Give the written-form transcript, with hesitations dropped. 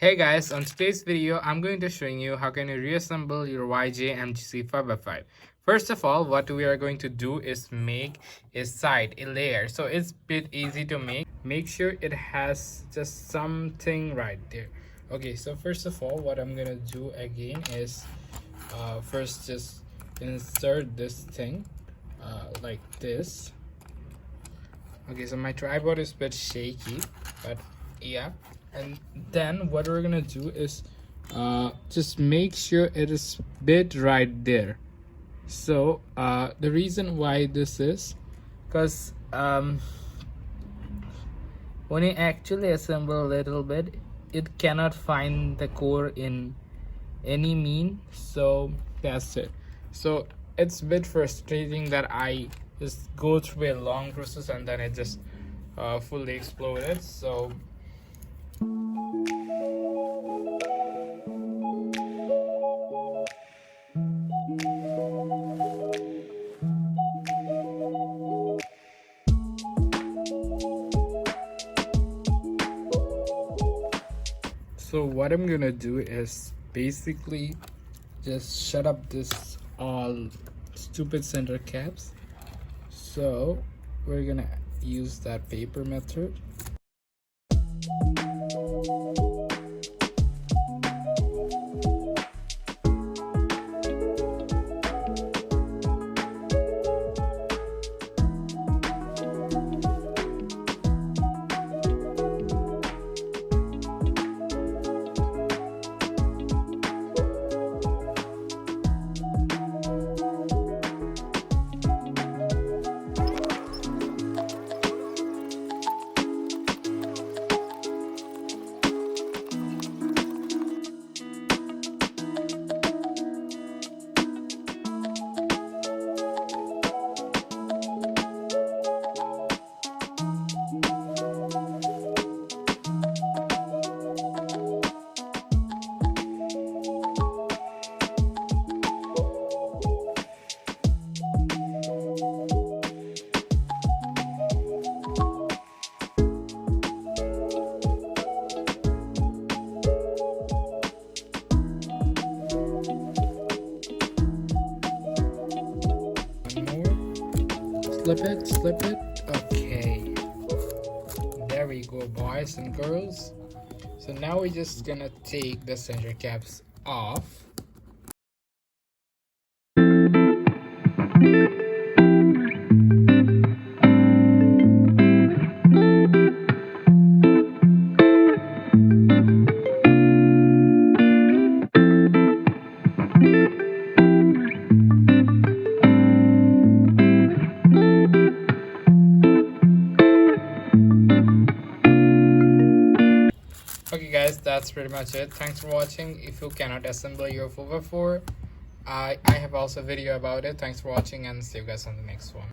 Hey guys, on today's video, I'm going to showing you how can you reassemble your YJ MGC 5x5. First of all, what we are going to do is make a layer. So it's a bit easy to make. Make sure it has just something right there. Okay, so first of all, what I'm gonna do again is first just insert this thing like this. Okay, so my tripod is a bit shaky, but yeah. And then what we're gonna do is just make sure it is bit right there. So the reason why this is because when you actually assemble a little bit, it cannot find the core in any mean. So that's it. So it's a bit frustrating that I just go through a long process and then it just fully exploded. So what I'm gonna do is basically just shut up this all stupid center caps. So we're gonna use that paper method. Slip it. Okay, there we go, boys and girls. So now we're just gonna take the center caps off. Okay guys, that's pretty much it. Thanks for watching. If you cannot assemble your 4x4, I have also a video about it. Thanks for watching and see you guys on the next one.